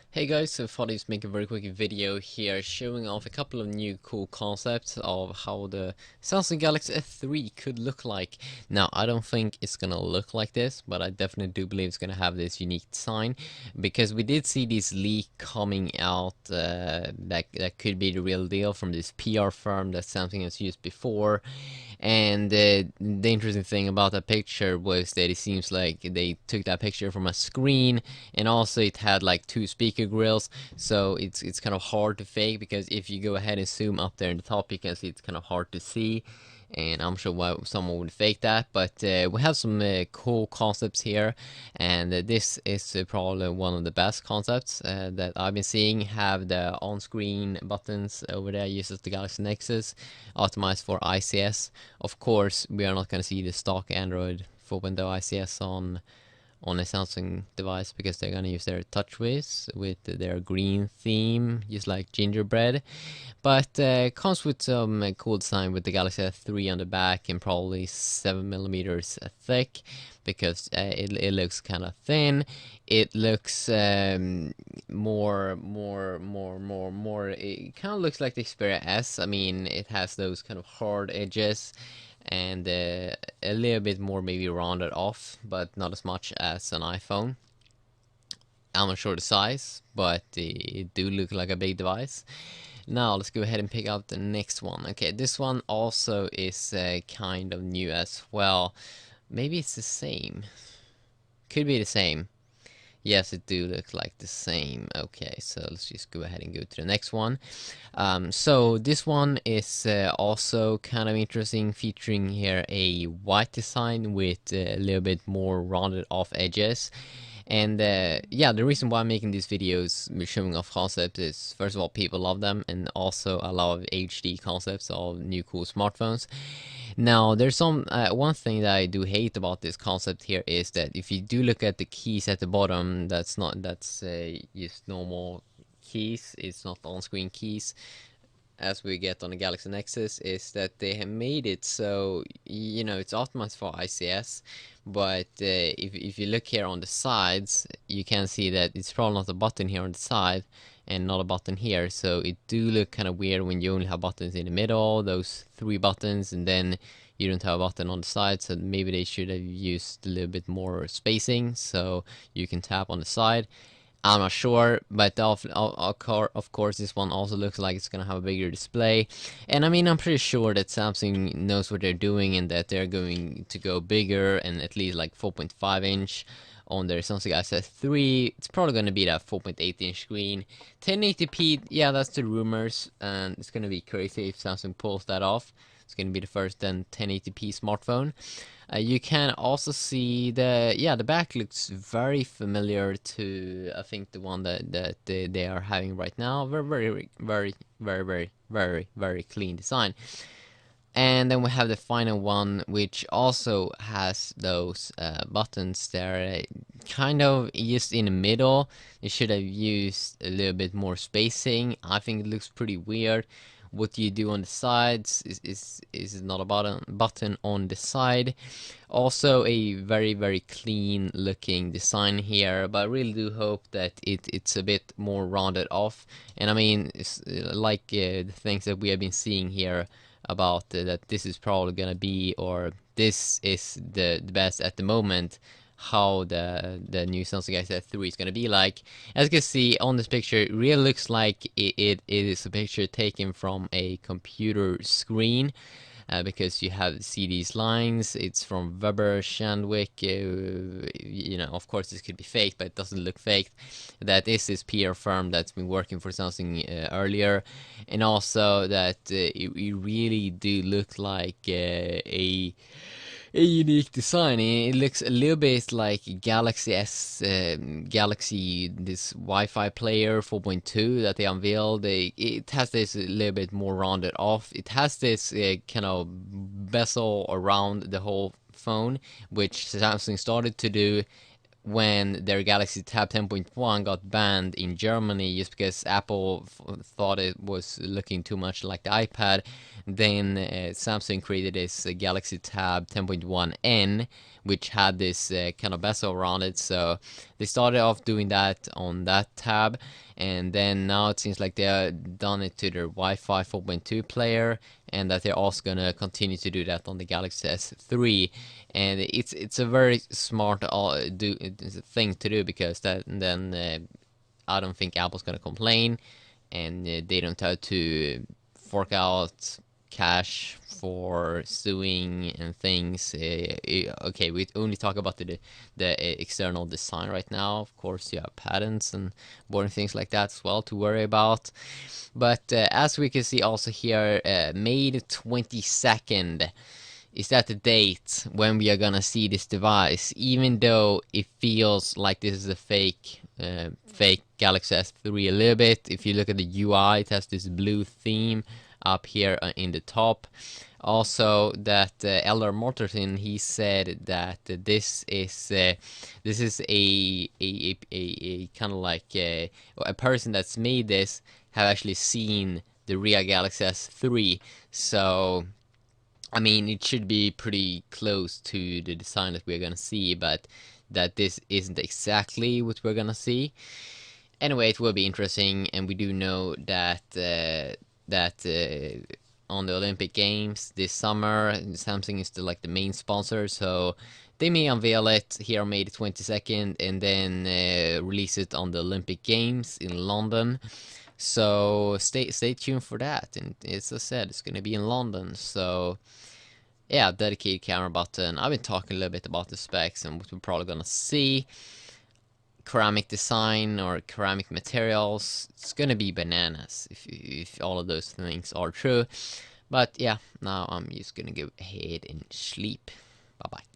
Hey guys, so I thought I'd make a very quick video here showing off a couple of new cool concepts of how the Samsung Galaxy S3 could look like. Now, I don't think it's gonna look like this, but I definitely do believe it's gonna have this unique design because we did see this leak coming out that could be the real deal from this PR firm that Samsung has used before. And the interesting thing about that picture was that it seems like they took that picture from a screen, and also it had like two speaker grills, so it's kind of hard to fake because if you go ahead and zoom up there in the top, you can see it's kind of hard to see. And I'm sure why someone would fake that, but we have some cool concepts here, and this is probably one of the best concepts that I've been seeing. Have the on-screen buttons over there, uses the Galaxy Nexus, optimized for ICS. Of course, we are not going to see the stock Android 4.0 ICS on a Samsung device because they're gonna use their TouchWiz with their green theme, just like gingerbread. But comes with some cool design with the Galaxy S3 on the back and probably 7 millimeters thick because it looks kind of thin. It looks more. It kind of looks like the Xperia S. I mean, it has those kind of hard edges and a little bit more maybe rounded off, but not as much as an iPhone. I'm not sure the size, but it do look like a big device. Now let's go ahead and pick out the next one. Okay, this one also is kind of new as well. Maybe it's the same. Could be the same. Yes, it do look like the same. Okay, so let's just go ahead and go to the next one. So this one is also kind of interesting, featuring here a white design with a little bit more rounded off edges. And yeah, the reason why I'm making these videos showing off concepts is, first of all, people love them, and also a lot of HD concepts of new cool smartphones. Now, there's some one thing that I do hate about this concept here is that if you do look at the keys at the bottom, that's just normal keys. It's not on-screen keys as we get on the Galaxy Nexus, is that they have made it so it's optimized for ICS, but if you look here on the sides, you can see that it's probably not a button here on the side and not a button here, so it do look kind of weird when you only have buttons in the middle, those three buttons, and then you don't have a button on the side. So maybe they should have used a little bit more spacing so you can tap on the side. I'm not sure, but of course this one also looks like it's gonna have a bigger display. And I mean, I'm pretty sure that Samsung knows what they're doing and that they're going to go bigger and at least like 4.5 inch on their Samsung S3. It's probably gonna be that 4.8 inch screen. 1080p, yeah, that's the rumors, and it's gonna be crazy if Samsung pulls that off. It's gonna be the first then 1080p smartphone. You can also see the back looks very familiar to, I think, the one that they are having right now. Very clean design. And then we have the final one, which also has those buttons there, kind of just in the middle. They should have used a little bit more spacing. I think it looks pretty weird. What you do on the sides is not a button on the side. Also a very clean looking design here, but I really do hope that it's a bit more rounded off. And I mean, it's like the things that we have been seeing here about that this is probably gonna be, or this is the best at the moment, how the new Samsung Galaxy S3 is gonna be like. As you can see on this picture, it really looks like it is a picture taken from a computer screen. Because you see these lines, it's from Weber Shandwick. Of course, this could be fake, but it doesn't look fake. That is this PR firm that's been working for Samsung earlier, and also that it really do look like a unique design. It looks a little bit like Galaxy Galaxy, this Wi-Fi player 4.2 that they unveiled. It has this a little bit more rounded off. It has this kind of bezel around the whole phone, which Samsung started to do when their Galaxy Tab 10.1 got banned in Germany just because Apple thought it was looking too much like the iPad. Then Samsung created this Galaxy Tab 10.1N, which had this kind of bezel around it. So they started off doing that on that tab, and then now it seems like they've done it to their Wi-Fi 4.2 player, and that they're also gonna continue to do that on the Galaxy S3. And it's a very smart thing to do, because then I don't think Apple's gonna complain, and they don't have to fork out cash for suing and things. Okay, we only talk about the external design right now. Of course, you have patents and boring things like that as well to worry about. But as we can see also here, May 22nd. Is that the date when we are gonna see this device? Even though it feels like this is a fake Galaxy S3 a little bit. If you look at the UI, it has this blue theme up here in the top. Also, that Eldar Mortensen, he said that this is a kind of like a person that's made this have actually seen the real Galaxy S3. So I mean, it should be pretty close to the design that we're gonna see, but that this isn't exactly what we're gonna see. Anyway, it will be interesting, and we do know that on the Olympic Games this summer, Samsung is still like the main sponsor, so they may unveil it here on May the 22nd, and then release it on the Olympic Games in London. So stay tuned for that. And as I said, it's gonna be in London. So yeah, dedicated camera button. I've been talking a little bit about the specs and what we're probably gonna see. Ceramic design or ceramic materials. It's gonna be bananas if all of those things are true. But yeah, now I'm just gonna go ahead and sleep. Bye bye.